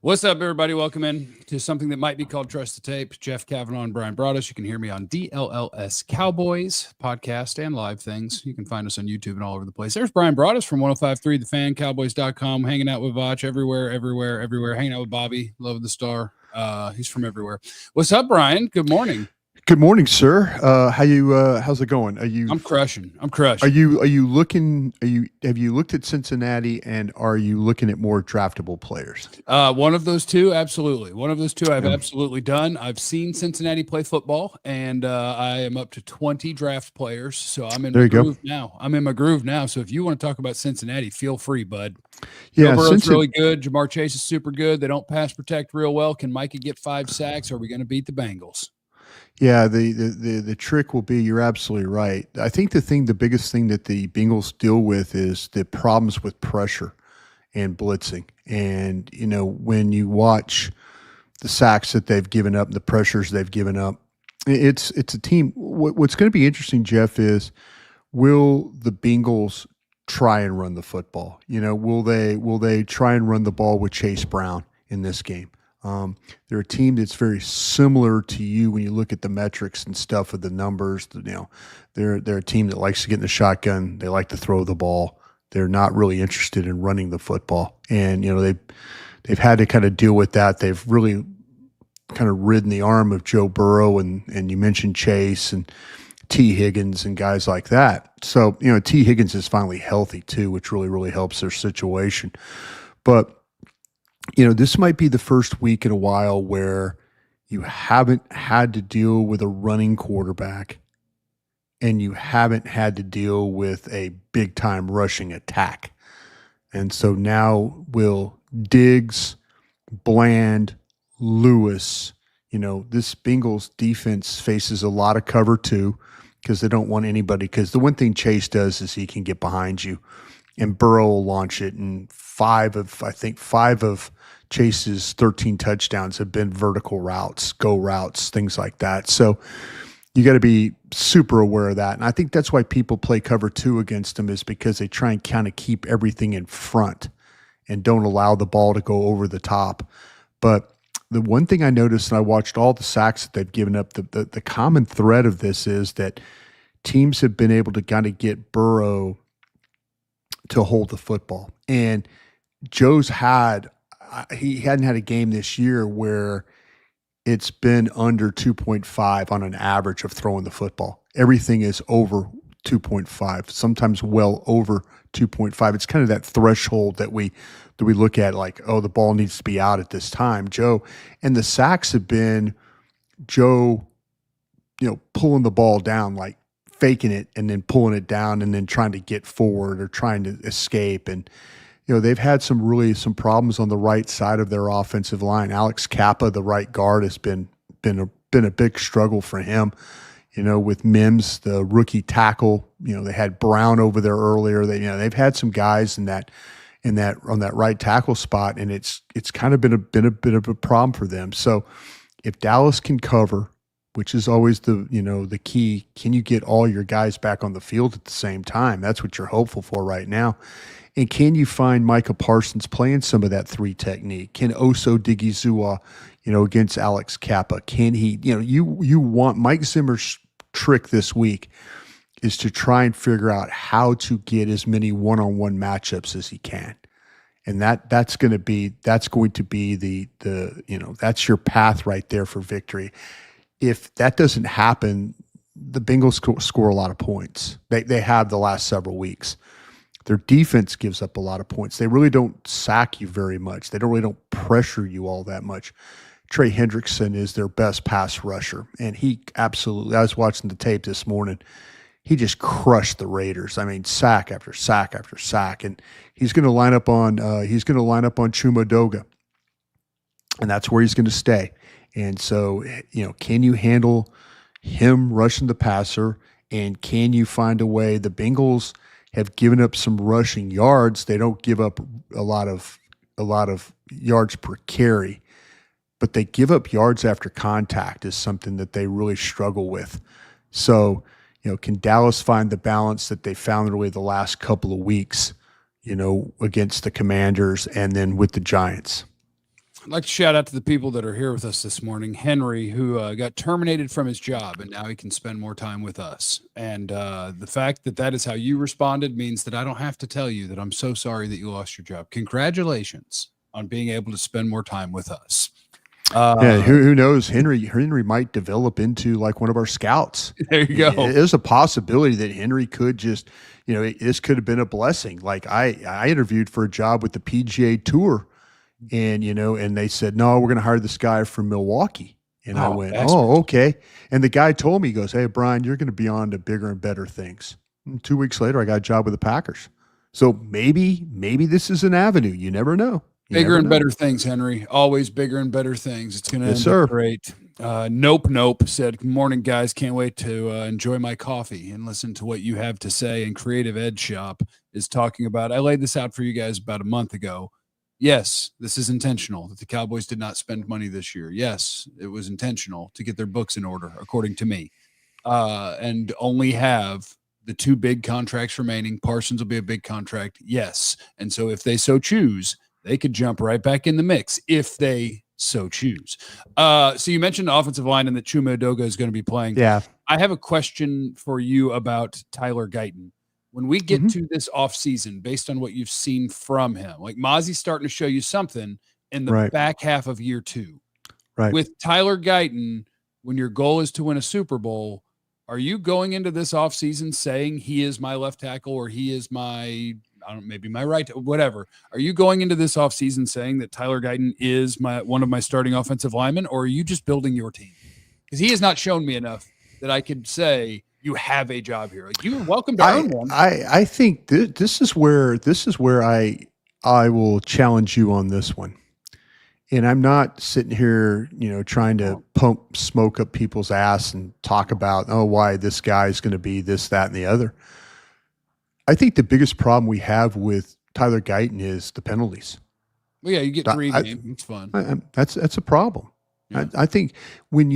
What's up, everybody? Welcome in to something that might be called Trust the Tape. Jeff Cavanaugh and Bryan Broaddus. You can hear me on DLLS Cowboys podcast and live things. You can find us on YouTube and all over the place. There's Bryan Broaddus from 105.3 The Fan, Cowboys.com, hanging out with Vach everywhere, hanging out with Bobby, Love the Star. He's from everywhere. What's up, Bryan? Good morning. Good morning, sir. How's it going? I'm crushing. Have you looked at Cincinnati, and are you looking at more draftable players? One of those two, absolutely. One of those two I've absolutely done. I've seen Cincinnati play football, and I am up to 20 draft players. So I'm in my groove now. I'm in my groove now. So if you want to talk about Cincinnati, feel free, bud. Yeah, Burrow's really good. Jamar Chase is super good. They don't pass protect real well. Can Micah get 5 sacks? Are we going to beat the Bengals? Yeah, the trick will be, you're absolutely right. I think the biggest thing that the Bengals deal with is the problems with pressure and blitzing. And, you know, when you watch the sacks that they've given up, the pressures they've given up, it's a team. What's going to be interesting, Jeff, is will the Bengals try and run the football? You know, will they try and run the ball with Chase Brown in this game? They're a team that's very similar to you when you look at the metrics and stuff of the numbers. You know, they're a team that likes to get in the shotgun. They like to throw the ball. They're not really interested in running the football. And, you know, they've had to kind of deal with that. They've really kind of ridden the arm of Joe Burrow, and you mentioned Chase and T. Higgins and guys like that. So, you know, T. Higgins is finally healthy too, which really, really helps their situation. But you know, this might be the first week in a while where you haven't had to deal with a running quarterback and you haven't had to deal with a big-time rushing attack. And so now will Diggs, Bland, Lewis, you know, this Bengals defense faces a lot of cover too because they don't want anybody, because the one thing Chase does is he can get behind you. And Burrow will launch it, and five of Chase's 13 touchdowns have been vertical routes, go routes, things like that. So you got to be super aware of that. And I think that's why people play cover 2 against them, is because they try and kind of keep everything in front and don't allow the ball to go over the top. But the one thing I noticed, and I watched all the sacks that they've given up, the common thread of this is that teams have been able to kind of get Burrow to hold the football. And Joe's hadn't had a game this year where it's been under 2.5 on an average of throwing the football. Everything is over 2.5, sometimes well over 2.5. It's kind of that threshold that we look at, like, oh, the ball needs to be out at this time, Joe. And the sacks have been Joe, you know, pulling the ball down, like faking it and then pulling it down and then trying to get forward or trying to escape. And, you know, they've had some problems on the right side of their offensive line. Alex Kappa, the right guard, has been a big struggle for him. You know, with Mims, the rookie tackle, you know, they had Brown over there earlier. They've had some guys on that right tackle spot, and it's kind of been a bit of a problem for them. So if Dallas can cover, which is always the key, can you get all your guys back on the field at the same time? That's what you're hopeful for right now. And can you find Micah Parsons playing some of that 3 technique? Can Oso Digizua, you know, against Alex Kappa, can he, you know, you want Mike Zimmer's trick this week is to try and figure out how to get as many one-on-one matchups as he can. And that's going to be the you know, that's your path right there for victory. If that doesn't happen, the Bengals score a lot of points. They have the last several weeks. Their defense gives up a lot of points. They really don't sack you very much. They don't pressure you all that much. Trey Hendrickson is their best pass rusher, and he absolutely, I was watching the tape this morning, he just crushed the Raiders. I mean, sack after sack after sack, and he's going to line up on Chuma Doga, and that's where he's going to stay. And so, you know, can you handle him rushing the passer, and can you find a way? The Bengals have given up some rushing yards. They don't give up a lot of yards per carry, but they give up yards after contact is something that they really struggle with. So, you know, can Dallas find the balance that they found really the last couple of weeks, you know, against the Commanders and then with the Giants? I'd like to shout out to the people that are here with us this morning. Henry, who got terminated from his job, and now he can spend more time with us. And the fact that that is how you responded means that I don't have to tell you that I'm so sorry that you lost your job. Congratulations on being able to spend more time with us. Yeah, who knows? Henry might develop into like one of our scouts. There you go. There's a possibility that Henry could just, this could have been a blessing. Like I interviewed for a job with the PGA Tour, and and they said, no, we're going to hire this guy from Milwaukee. And I went, oh, okay. And the guy told me, he goes, hey, Bryan, you're going to be on to bigger and better things. And 2 weeks later, I got a job with the Packers. So maybe this is an avenue. You never know. Bigger and better things, Henry. Always bigger and better things. It's going to end up great. Nope said, good morning, guys. Can't wait to enjoy my coffee and listen to what you have to say. And Creative Ed Shop is talking about, I laid this out for you guys about a month ago. Yes, this is intentional that the Cowboys did not spend money this year. Yes, it was intentional to get their books in order, according to me, and only have the 2 big contracts remaining. Parsons will be a big contract. Yes. And so if they so choose, they could jump right back in the mix if they so choose. So you mentioned the offensive line and that Chuma Edoga is going to be playing. Yeah. I have a question for you about Tyler Guyton. When we get to this offseason, based on what you've seen from him, like Mozzie's starting to show you something in the back half of year 2. Right. With Tyler Guyton, when your goal is to win a Super Bowl, are you going into this offseason saying he is my left tackle or he is maybe my right, whatever? Are you going into this offseason saying that Tyler Guyton is one of my starting offensive linemen, or are you just building your team? Because he has not shown me enough that I could say you have a job here. Like, you're welcome to earn one. I think this is where I will challenge you on this one. And I'm not sitting here, trying to pump smoke up people's ass and talk about, why this guy is going to be this, that, and the other. I think the biggest problem we have with Tyler Guyton is the penalties. Well, yeah, you get 3 games. It's fun. That's a problem. Yeah. I think when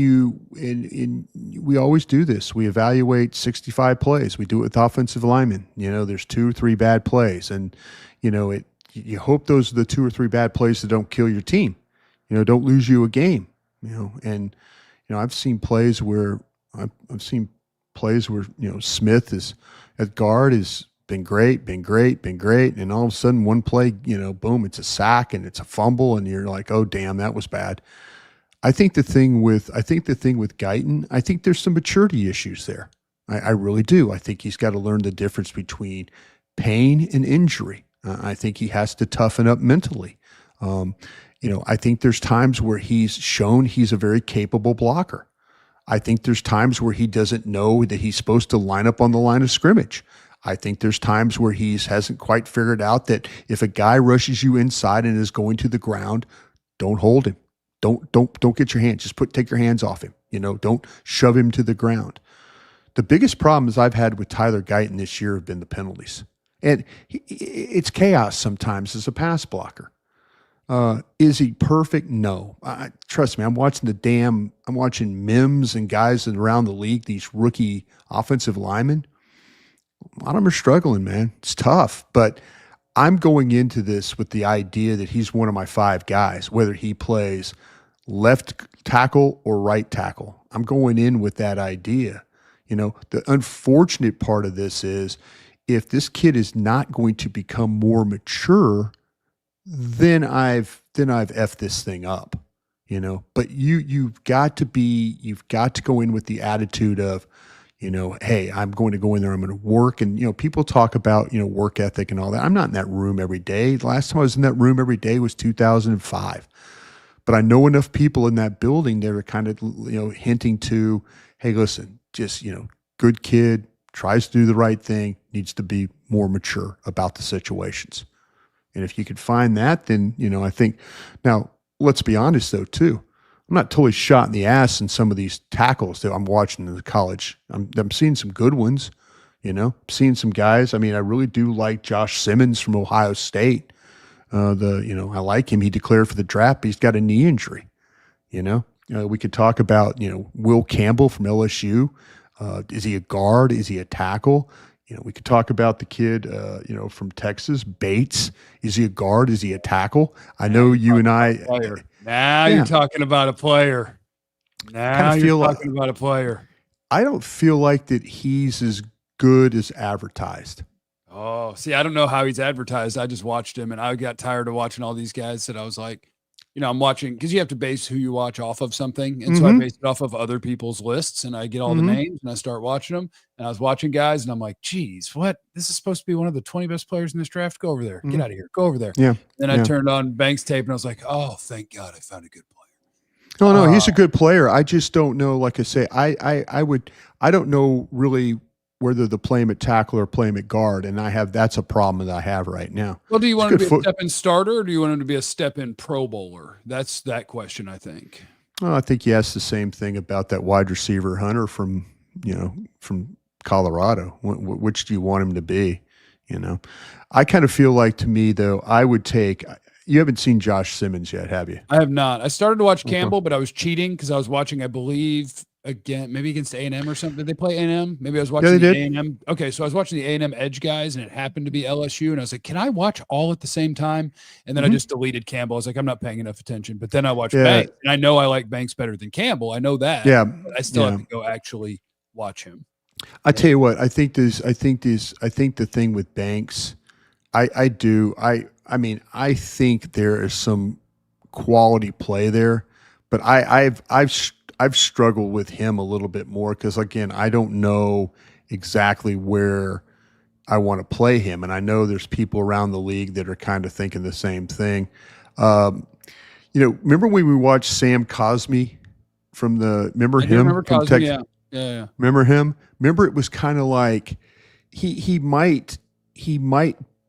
we always do this, we evaluate 65 plays. We do it with offensive linemen. There's 2 or 3 bad plays, and you hope those are the 2 or 3 bad plays that don't kill your team. Don't lose you a game. And I've seen plays where Smith is at guard is been great, and all of a sudden one play, boom, it's a sack and it's a fumble, and you're like, oh damn, that was bad. I think the thing with Guyton, I think there's some maturity issues there. I really do. I think he's got to learn the difference between pain and injury. I think he has to toughen up mentally. I think there's times where he's shown he's a very capable blocker. I think there's times where he doesn't know that he's supposed to line up on the line of scrimmage. I think there's times where he hasn't quite figured out that if a guy rushes you inside and is going to the ground, don't hold him. Don't get your hands. Just take your hands off him. Don't shove him to the ground. The biggest problems I've had with Tyler Guyton this year have been the penalties. And it's chaos sometimes as a pass blocker. Is he perfect? No. Trust me, I'm watching Mims and guys around the league, these rookie offensive linemen. A lot of them are struggling, man. It's tough. But I'm going into this with the idea that he's one of my 5 guys, whether he plays left tackle or right tackle. I'm going in with that idea. The unfortunate part of this is if this kid is not going to become more mature, then I've effed this thing up, but you've got to go in with the attitude of, hey, I'm going to go in there, I'm going to work. And, people talk about, work ethic and all that. I'm not in that room every day. The last time I was in that room every day was 2005. But I know enough people in that building that are kind of, hinting to, hey, listen, just, good kid, tries to do the right thing, needs to be more mature about the situations. And if you could find that, then, I think now let's be honest though, too. I'm not totally shot in the ass in some of these tackles that I'm watching in the college. I'm seeing some good ones, seeing some guys. I mean, I really do like Josh Simmons from Ohio State. I like him. He declared for the draft, but he's got a knee injury. We could talk about, Will Campbell from LSU. Is he a guard? Is he a tackle? We could talk about the kid, from Texas, Bates. Is he a guard? Is he a tackle? I know you and I, Now Yeah. you're talking about a player. Now you're feel talking about a player. I don't feel like that he's as good as advertised. Oh, see, I don't know how he's advertised. I just watched him, and I got tired of watching all these guys that I was like, I'm watching because you have to base who you watch off of something. And so I based it off of other people's lists, and I get all the names and I start watching them. And I was watching guys, and I'm like, geez, what? This is supposed to be one of the 20 best players in this draft. Go over there. Get out of here. Go over there. Yeah. Then I turned on Banks tape, and I was like, oh, thank God I found a good player. No, he's a good player. I just don't know. Like I say, I don't know really whether to play him at tackle or play him at guard, and that's a problem that I have right now. Well, do you want him to be a step-in starter, or do you want him to be a step-in Pro Bowler? That's that question, I think. Well, I think you asked the same thing about that wide receiver Hunter from Colorado. Which do you want him to be? I kind of feel like, to me though, I would take. You haven't seen Josh Simmons yet, have you? I have not. I started to watch Campbell, but I was cheating because I was watching, I believe, maybe against A&M or something. Did they play A&M? Maybe I was watching the A&M. Okay, so I was watching the A&M edge guys, and it happened to be LSU, and I was like, can I watch all at the same time? And then I just deleted Campbell. I was like, I'm not paying enough attention. But then I watched Banks, and I know I like Banks better than Campbell. I know that. Yeah. But I still have to go actually watch him. I tell you what, I think the thing with Banks, I think there is some quality play there, but I've struggled with him a little bit more because, again, I don't know exactly where I want to play him, and I know there's people around the league that are kind of thinking the same thing. Remember when we watched Sam Cosmi remember him from Texas? Yeah. Remember him? Remember it was kind of like he might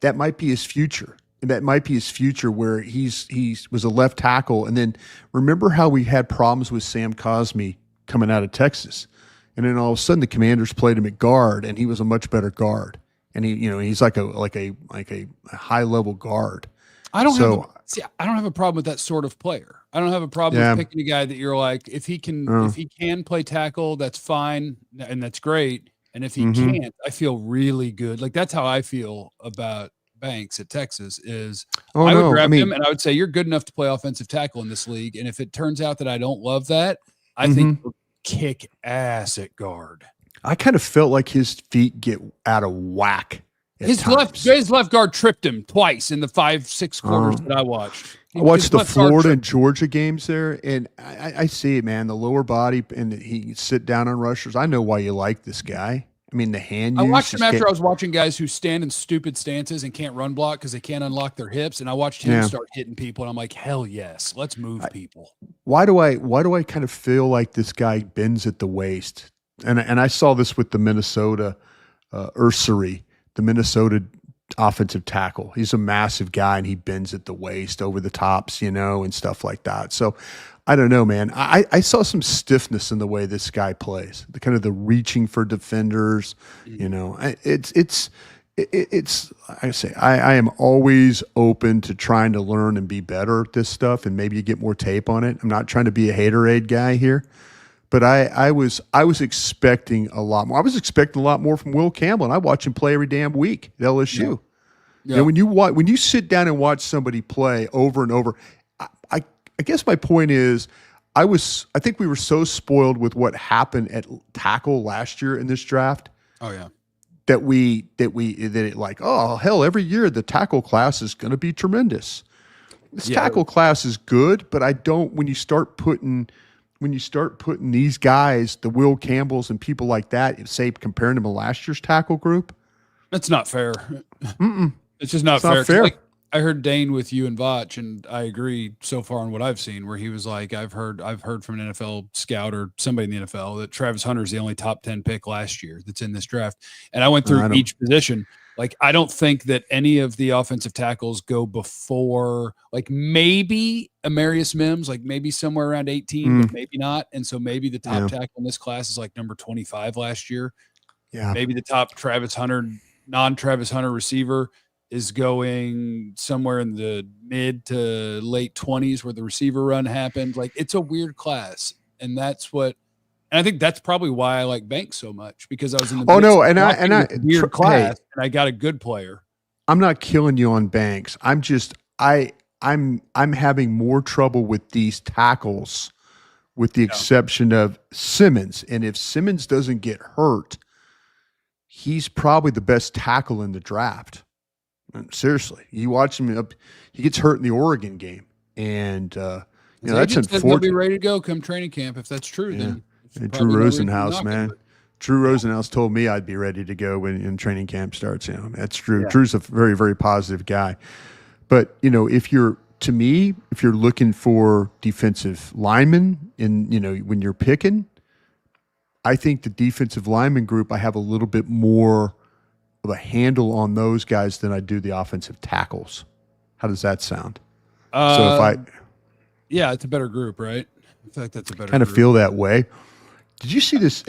that might be his future. And that might be his future, where he was a left tackle. And then remember how we had problems with Sam Cosmi coming out of Texas, and then all of a sudden the Commanders played him at guard, and he was a much better guard. And he's like a high level guard. I don't have a problem with that sort of player. I don't have a problem with picking a guy that you're like, if he can play tackle, that's fine and that's great. And if he can't, I feel really good. Like, that's how I feel about Banks at Texas is I would grab him and I would say, you're good enough to play offensive tackle in this league. And if it turns out that I don't love that, I think he'll kick ass at guard. I kind of felt like his feet get out of whack. His left guard tripped him twice in the 5-6 quarters that I watched. I watched the Florida and Georgia games there, and I see it, man. The lower body, and he can sit down on rushers. I know why you like this guy. I mean, the hand use. I watched him after I was watching guys who stand in stupid stances and can't run block because they can't unlock their hips, and I watched him start hitting people, and I'm like, hell yes, let's move people. Why do I kind of feel like this guy bends at the waist? And I saw this with the Minnesota Ursary, the Minnesota offensive tackle. He's a massive guy, and he bends at the waist, over the tops, and stuff like that. So I don't know, man. I saw some stiffness in the way this guy plays, the kind of the reaching for defenders. It's like I say, I am always open to trying to learn and be better at this stuff, and maybe you get more tape on it. I'm not trying to be a haterade guy here, but I was expecting a lot more. I was expecting a lot more from Will Campbell, and I watch him play every damn week at LSU. Yeah. When you sit down and watch somebody play over and over, I guess my point is, I think we were so spoiled with what happened at tackle last year in this draft. Oh yeah. That every year the tackle class is going to be tremendous. This tackle class is good, but when you start putting these guys, the Will Campbells and people like that, say comparing them to last year's tackle group, that's not fair. It's just not fair. Like, I heard Dane with you and Vach, and I agree so far on what I've seen, where he was like, I've heard from an NFL scout or somebody in the NFL that Travis Hunter is the only top 10 pick last year that's in this draft. And I went through each position. Like, I don't think that any of the offensive tackles go before, like, maybe Amarius Mims, like maybe somewhere around 18, but maybe not. And so maybe the top tackle in this class is like number 25 last year. Yeah. Maybe the top non-Travis Hunter receiver is going somewhere in the mid to late 20s where the receiver run happened. Like, it's a weird class. And I think that's probably why I like Banks so much, because I was in the weird class and I got a good player. I'm not killing you on Banks. I'm having more trouble with these tackles, with the exception of Simmons. And if Simmons doesn't get hurt, he's probably the best tackle in the draft. Seriously, you watch him up, he gets hurt in the Oregon game, and that's unfortunate. He'll be ready to go come training camp. If that's true, then Drew Rosenhaus, man. Drew Rosenhaus told me I'd be ready to go when training camp starts. That's true. Yeah. Drew's a very, very positive guy. But if you're looking for defensive linemen, when you're picking, I think the defensive lineman group, I have a little bit more of a handle on those guys than I do the offensive tackles. How does that sound? Yeah, it's a better group, right? I feel like that's a better kind of feel that way. Did you see this?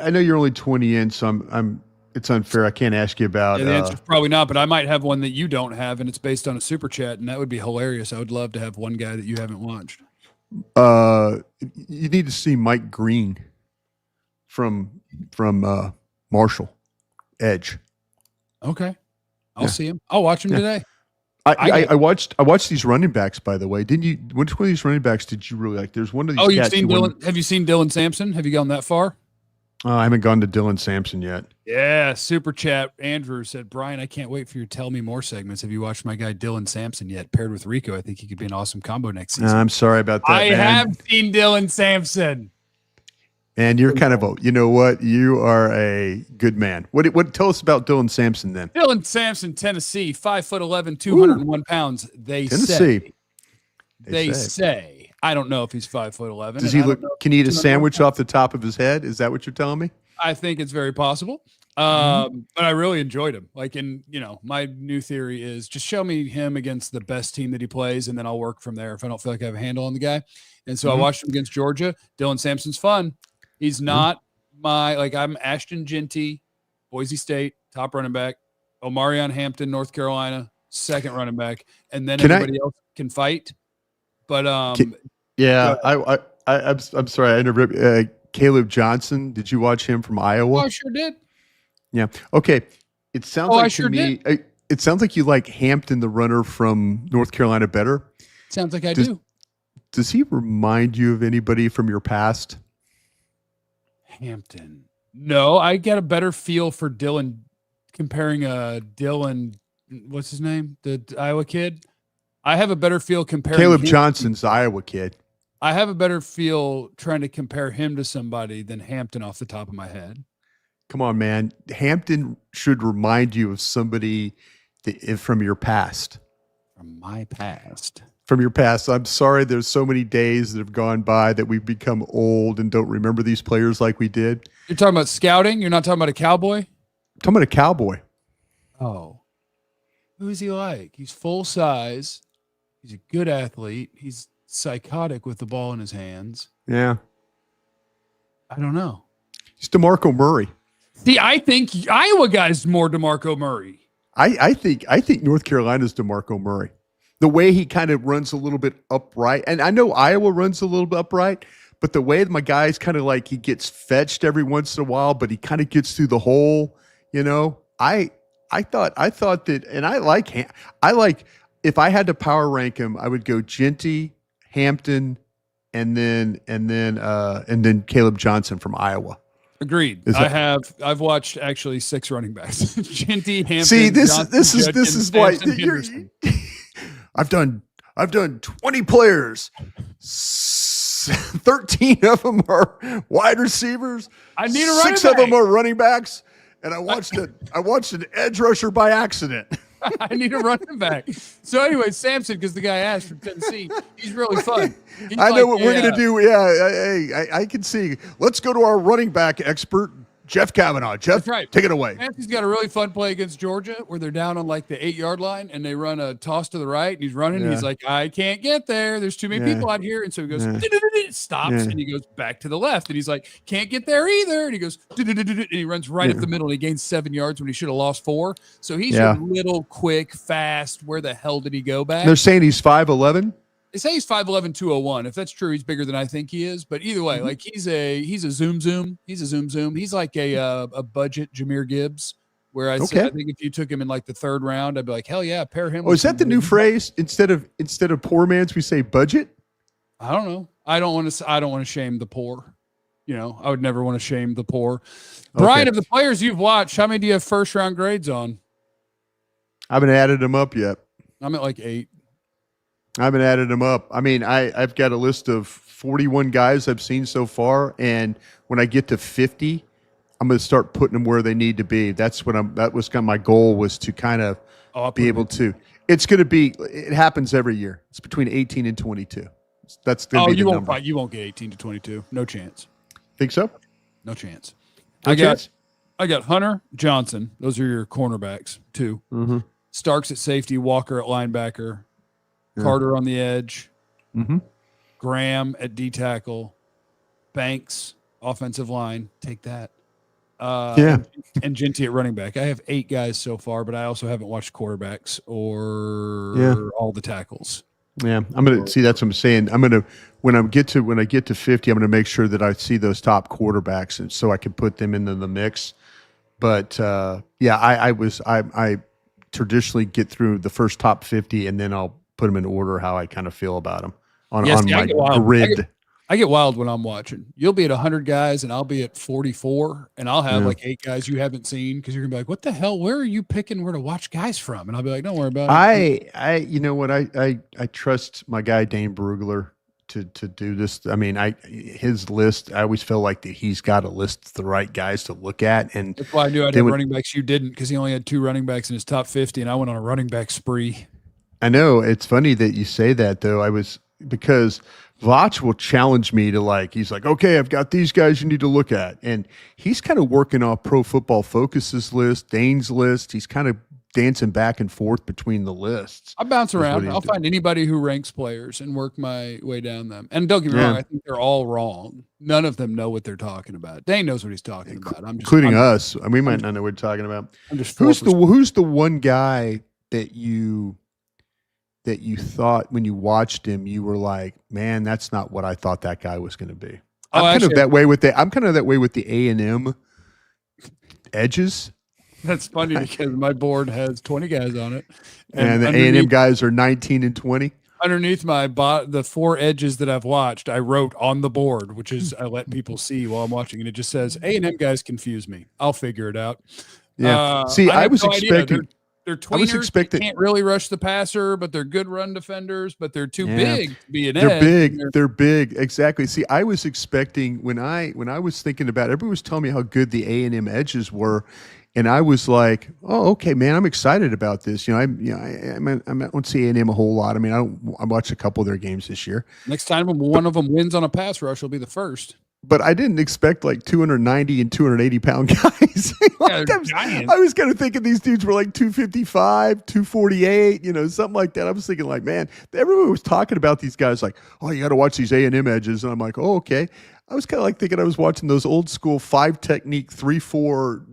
I know you're only 20 in, so it's unfair. I can't ask you about. Yeah, the answer's probably not, but I might have one that you don't have, and it's based on a super chat, and that would be hilarious. I would love to have one guy that you haven't watched. You need to see Mike Green from Marshall Edge. Okay, I'll see him. I'll watch him today. I watched these running backs, by the way. Didn't you? Which one of these running backs did you really like? There's one of these. Oh, you've seen Dylan? Have you seen Dylan Sampson? Have you gone that far? I haven't gone to Dylan Sampson yet. Yeah, super chat. Andrew said, Brian, I can't wait for your Tell Me More segments. Have you watched my guy Dylan Sampson yet? Paired with Rico, I think he could be an awesome combo next season. I'm sorry about that. I have seen Dylan Sampson. And you're kind of you know what? You are a good man. What? Tell us about Dylan Sampson then. Dylan Sampson, Tennessee, 5'11", 201 pounds. They say. I don't know if he's 5'11". Does he look? Can he eat a sandwich off the top of his head? Is that what you're telling me? I think it's very possible. But I really enjoyed him. My new theory is just show me him against the best team that he plays, and then I'll work from there if I don't feel like I have a handle on the guy. And so I watched him against Georgia. Dylan Sampson's fun. He's not I'm Ashton Genty, Boise State, top running back. Omarion Hampton, North Carolina, second running back. And then everybody else can fight. But I'm sorry, I interrupted. Caleb Johnson, did you watch him from Iowa? Oh, I sure did. Yeah. Okay. It sounds it sounds like you like Hampton, the runner from North Carolina, better. Sounds like I do. Does he remind you of anybody from your past? Hampton. No, I get a better feel for Dylan comparing Dylan. What's his name? The Iowa kid. I have a better feel comparing Caleb Johnson's Iowa kid. I have a better feel trying to compare him to somebody than Hampton off the top of my head. Come on, man. Hampton should remind you of somebody from your past. From my past. From your past. I'm sorry there's so many days that have gone by that we've become old and don't remember these players like we did. You're talking about scouting? You're not talking about a cowboy? I'm talking about a cowboy. Oh. Who is he like? He's full size. He's a good athlete. He's psychotic with the ball in his hands. Yeah. I don't know. He's DeMarco Murray. See, I think Iowa guy's more DeMarco Murray. I think North Carolina's DeMarco Murray. The way he kind of runs a little bit upright, and I know Iowa runs a little bit upright, but the way my guy's kind of like he gets fetched every once in a while, but he kind of gets through the hole. I thought that, and I like if I had to power rank him, I would go Genty, Hampton, and then Caleb Johnson from Iowa. Agreed. I've watched actually 6 running backs. Genty, Hampton. See, this Johnson, is why I've done 20 players. 13 of them are wide receivers. I need a running back. 6 of them are running backs, and I watched an edge rusher by accident. I need a running back. So anyway, Sampson, because the guy asked from Tennessee, he's really fun. I know what we're going to do. Yeah, I can see. Let's go to our running back expert, Jeff Cavanaugh. Jeff, that's right. Take it away. He's got a really fun play against Georgia where they're down on like the 8-yard line and they run a toss to the right and he's running. And he's like, I can't get there. There's too many people out here. And so he goes, stops and he goes back to the left. And he's like, can't get there either. And he goes, and he runs right up the middle and he gains 7 yards when he should have lost 4. So he's a little quick, fast. Where the hell did he go back? They're saying he's 5'11". They say he's 5'11", 201. If that's true, he's bigger than I think he is. But either way, like he's a zoom. He's a zoom. He's like a budget Jahmyr Gibbs, Where I said, I think if you took him in like the third round, I'd be like, hell yeah, pair him. Oh, is that the new phrase? Instead of poor man's, we say budget. I don't know. I don't want to shame the poor. I would never want to shame the poor. Brian, of the players you've watched, how many do you have first round grades on? I haven't added them up yet. I'm at like 8. I haven't added them up. I mean, I've got a list of 41 guys I've seen so far, and when I get to 50, I'm going to start putting them where they need to be. That was kind of my goal, was to kind of be able to. It's going to be. It happens every year. It's between 18 and 22. That's going to be the number. You won't get 18 to 22. No chance. Think so? No chance. No chance? I got Hunter, Johnson. Those are your cornerbacks, 2. Mm-hmm. Starks at safety, Walker at linebacker, Carter on the edge, Graham at D tackle, Banks offensive line. Take that. And Genty at running back. I have 8 guys so far, but I also haven't watched quarterbacks or all the tackles. Yeah, I'm gonna see. That's what I'm saying. When I get to 50, I'm gonna make sure that I see those top quarterbacks, and so I can put them into the mix. But I traditionally get through the first top 50, and then I'll put them in order how I kind of feel about them on my grid. I get wild when I'm watching. You'll be at 100 guys, and I'll be at 44, and I'll have like 8 guys you haven't seen, because you're gonna be like, "What the hell? Where are you picking where to watch guys from?" And I'll be like, "Don't worry about it." I trust my guy Dane Brugler to do this. I mean, his list. I always feel like that he's got a list of the right guys to look at, and that's why I knew I'd have running backs. You didn't, because he only had 2 running backs in his top 50, and I went on a running back spree. I know, it's funny that you say that, though. Because Vach will challenge me to he's like, okay, I've got these guys you need to look at. And he's kind of working off Pro Football Focus's list, Dane's list. He's kind of dancing back and forth between the lists. I bounce around. I'll find anybody who ranks players and work my way down them. And don't get me wrong, I think they're all wrong. None of them know what they're talking about. Dane knows what he's talking about. Including us. We might not know what we're talking about. Who's the one guy that you thought when you watched him, you were like, man, that's not what I thought that guy was going to be? I'm kind of that way with the A&M edges. That's funny because my board has 20 guys on it. And the A&M guys are 19 and 20. Underneath the 4 edges that I've watched, I wrote on the board, which is I let people see while I'm watching, and it just says, A&M guys confuse me. I'll figure it out. Yeah. I was expecting... They're tweeners. They can't really rush the passer, but they're good run defenders, but they're too big to be an edge. They're big. Exactly. See, I was expecting when I was thinking about it, everybody was telling me how good the A&M edges were, and I was like, "Oh, okay, man, I'm excited about this." I don't see A&M a whole lot. I mean, I watched a couple of their games this year. Next time one of them wins on a pass rush, will be the first. But I didn't expect 290 and 280 pound guys. I was kind of thinking these dudes were 255, 248, something like that. I was thinking man, everyone was talking about these guys oh, you got to watch these A&M edges. And I'm like, oh, okay. I was kind of thinking I was watching those old school 5 technique, 3-4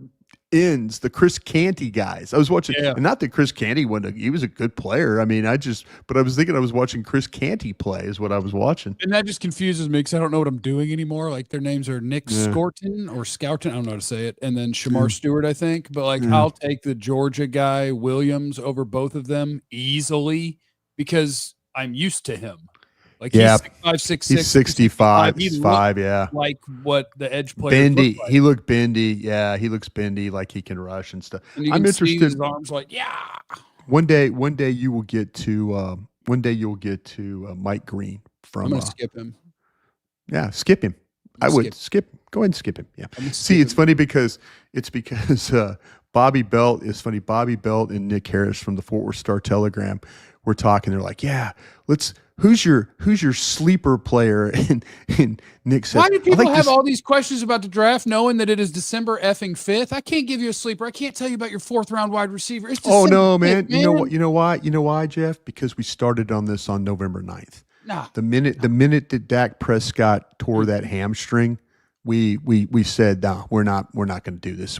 ends, the Chris Canty guys. I was watching, and not that Chris Canty he was a good player. I mean, but I was thinking I was watching Chris Canty play is what I was watching. And that just confuses me because I don't know what I'm doing anymore. Their names are Nick Scorton or Scouton. I don't know how to say it. And then Shamar Stewart, I think. But I'll take the Georgia guy, Williams, over both of them easily because I'm used to him. He's 6'5", 6'6". He's 65, 5, yeah. Like what the edge player bendy. He looked bendy. Yeah, he looks bendy, like he can rush and stuff. And I'm interested. His arms One day you will get to. Mike Green from. I'm gonna skip him. Yeah, skip him. I would skip. Go ahead and skip him. Yeah. See, it's funny because Bobby Belt is funny. Bobby Belt and Nick Harris from the Fort Worth Star-Telegram were talking. They're like, yeah, who's your sleeper player? And Nick said, why do people have all these questions about the draft knowing that it is December effing 5th? I can't give you a sleeper. I can't tell you about your 4th round wide receiver. It's December 5th, man. You know why, Jeff? Because we started on this on November 9th. Nah. The minute that Dak Prescott tore that hamstring, we said, no, we're not going to do this.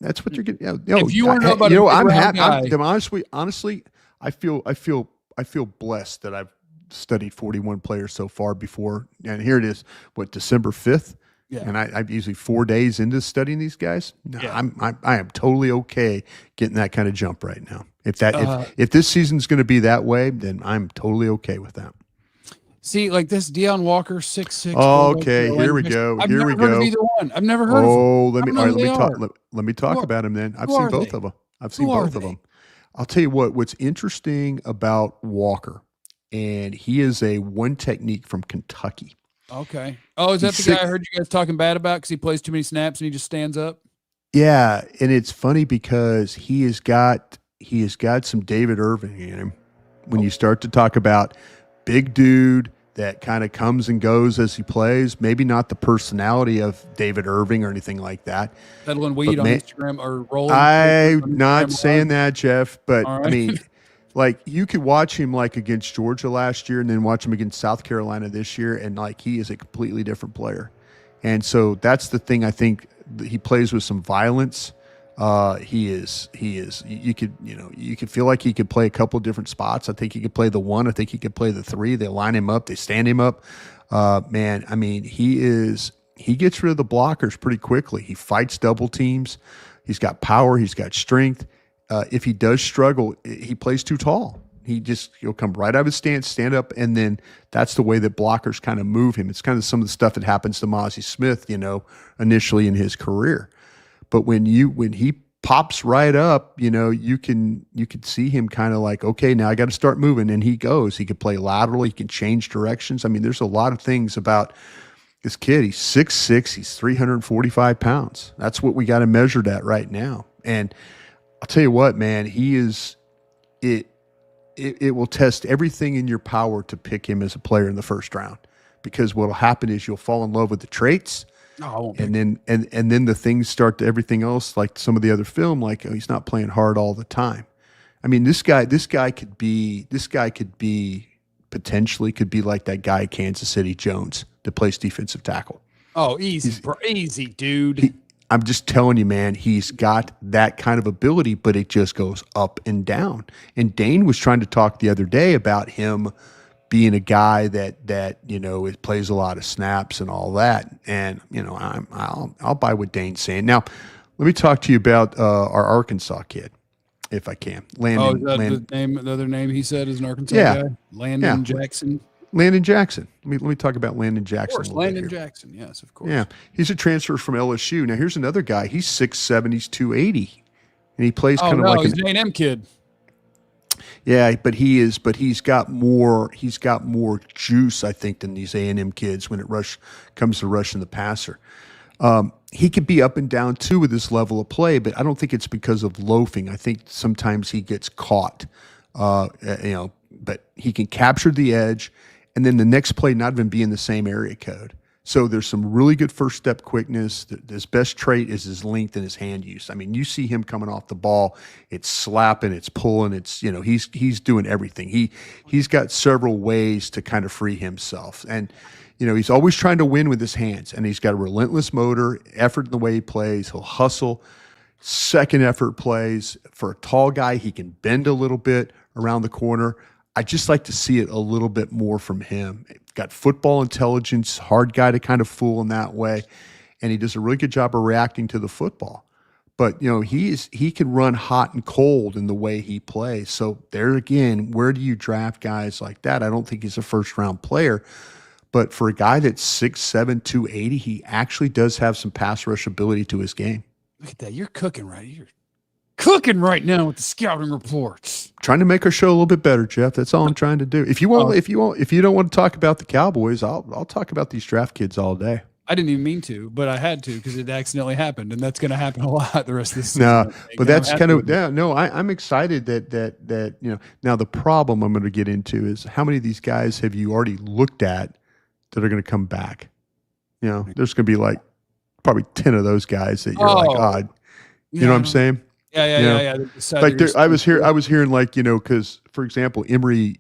That's what you're getting. If you want to know about I'm happy. Honestly, I feel blessed that I've studied 41 players so far before, and here it is. What, December 5th? Yeah. And I'm usually 4 days into studying these guys. No, Yeah. I am totally okay getting that kind of jump right now. If this season's going to be that way, then I'm totally okay with that. See, like this Deion Walker, 6'6". Okay, here we go. I've Here never we heard of go. either one. I've never heard of them. Let I me don't know all right. who Let me they talk. are. Let me talk about them then. I've who seen are both they? of them. I've seen Who are both of they? them. I'll tell you what's interesting about Walker, and he is a one technique from Kentucky. Okay. Oh, is that the guy I heard you guys talking bad about because he plays too many snaps and he just stands up? Yeah, and it's funny because he has got some David Irving in him. When you start to talk about big dude that kind of comes and goes as he plays, maybe not the personality of David Irving or anything like that. Peddling weed on Instagram or rolling. I'm not saying that, Jeff, but right. I mean, like you could watch him like against Georgia last year and then watch him against South Carolina this year, and like he is a completely different player. And so that's the thing. I think he plays with some violence. He is. You could feel like he could play a couple of different spots. I think he could play the 1. I think he could play the 3. They line him up. They stand him up. Man, I mean, he gets rid of the blockers pretty quickly. He fights double teams. He's got power. He's got strength. If he does struggle, he plays too tall. He'll come right out of his stance, stand up, and then that's the way that blockers kind of move him. It's kind of some of the stuff that happens to Mozzie Smith, initially in his career. But when he pops right up, you can see him kind of like, okay, now I got to start moving, and he goes. He can play laterally. He can change directions. I mean, there's a lot of things about this kid. He's 6'6". He's 345 pounds. That's what we got to measure that right now. And I'll tell you what, man, he is it. It will test everything in your power to pick him as a player in the first round, because what will happen is you'll fall in love with the traits, and then the things start to everything else, like some of the other film, like he's not playing hard all the time. I mean, this guy could be potentially like that guy Kansas City Jones that plays defensive tackle. Oh, easy, dude. I'm just telling you, man, he's got that kind of ability, but it just goes up and down. And Dane was trying to talk the other day about him being a guy that plays a lot of snaps and all that. And I'll buy what Dane's saying. Now, let me talk to you about our Arkansas kid, if I can. Landon. The other name he said is an Arkansas guy? Landon Jackson. Landon Jackson. Let me talk about Landon Jackson. Of course, Landon Jackson. Yes, of course. Yeah, he's a transfer from LSU. Now here's another guy. He's 6'7". He's 280, and he plays kind of like he's an A&M kid. Yeah, but he's got more juice, I think, than these A&M kids when it comes to rushing the passer. He could be up and down too with this level of play, but I don't think it's because of loafing. I think sometimes he gets caught, but he can capture the edge, and then the next play not even be in the same area code. So there's some really good first step quickness. His best trait is his length and his hand use. I mean, you see him coming off the ball, it's slapping, it's pulling, it's he's doing everything. He's got several ways to kind of free himself, and he's always trying to win with his hands, and he's got a relentless motor, effort in the way he plays. He'll hustle, second effort plays. For a tall guy, he can bend a little bit around the corner. I just like to see it a little bit more from him. Got football intelligence, hard guy to kind of fool in that way, and he does a really good job of reacting to the football. But he can run hot and cold in the way he plays. So there again, where do you draft guys like that? I don't think he's a first round player, but for a guy that's 6'7", 280, he actually does have some pass rush ability to his game. Look at that, you're cooking right here. Cooking right now with the scouting reports. Trying to make our show a little bit better, Jeff. That's all I'm trying to do. If you don't want to talk about the Cowboys, I'll talk about these draft kids all day. I didn't even mean to, but I had to because it accidentally happened, and that's going to happen a lot the rest of this season. No, but that's kind of I'm excited that Now the problem I'm going to get into is how many of these guys have you already looked at that are going to come back? There's going to be like probably 10 of those guys that you're like, odd. You know what I'm saying? Yeah. Like I was hearing like, because for example, Emory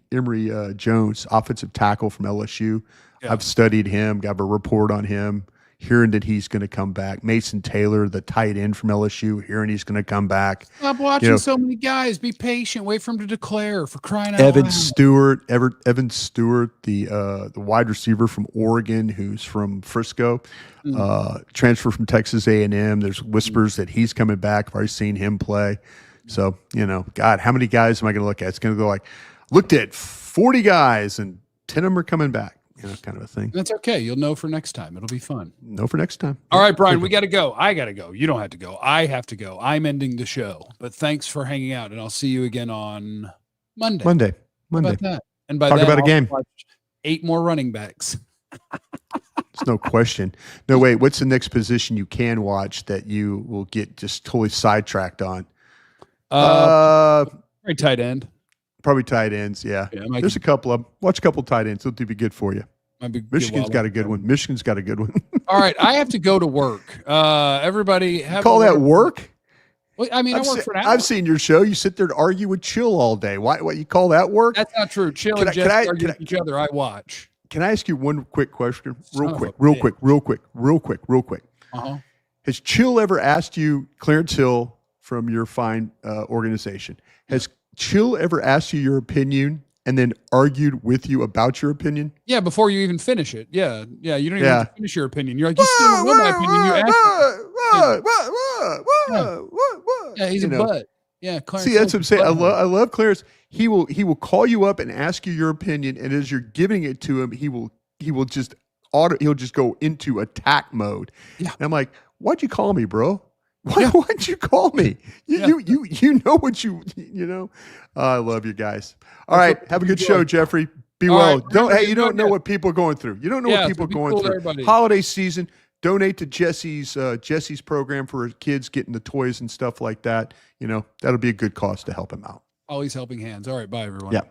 Jones, offensive tackle from LSU. Yeah. I've studied him, got a report on him. hearing that he's going to come back. Mason Taylor, the tight end from LSU, hearing he's going to come back. Stop watching so many guys. Be patient. Wait for him to declare, for crying out Evan loud. Stewart, the wide receiver from Oregon, who's from Frisco, transfer from Texas A&M. There's whispers that he's coming back. I've already seen him play. So, God, how many guys am I going to look at? It's going to go like, looked at 40 guys and 10 of them are coming back. Kind of a thing. That's okay. You'll know for next time. It'll be fun. Know for next time. All right, Brian, we got to go. I got to go. You don't have to go. I have to go. I'm ending the show. But thanks for hanging out, and I'll see you again on Monday. Monday. How about that? And by Talk then, about a game. Watch 8 more running backs. There's no question. No, wait. What's the next position you can watch that you will get just totally sidetracked on? Very tight end. Probably tight ends, yeah. There's a couple of them. Watch a couple of tight ends. It'll be good for you. Michigan's got a good one. Michigan's got a good one. All right, I have to go to work. Everybody have call that work? Well, I mean, I work for an hour. I've seen your show. You sit there and argue with Chill all day. What you call that work? That's not true. Chill and Jess argue with each other. I watch. Can I ask you one quick question? Real quick. Uh-huh. Has Chill ever asked you, Clarence Hill from your fine organization, has Chill ever asked you your opinion and then argued with you about your opinion? Yeah, before you even finish it. Yeah. You don't even have to finish your opinion. You're like, you still don't know my opinion. You asked Yeah, he's a butt. Yeah, Clarence. See, that's what I'm saying. I love Clarence. He will call you up and ask you your opinion, and as you're giving it to him, he'll just go into attack mode. Yeah. And I'm like, why'd you call me, bro? Why'd you call me? You know what you know. I love you guys. All right, have a good show, Jeffrey. Be well. Right, you don't know what people are going through. You don't know what people are going through. Everybody. Holiday season. Donate to Jesse's program for kids getting the toys and stuff like that. That'll be a good cause to help him out. Always helping hands. All right, bye everyone. Yeah.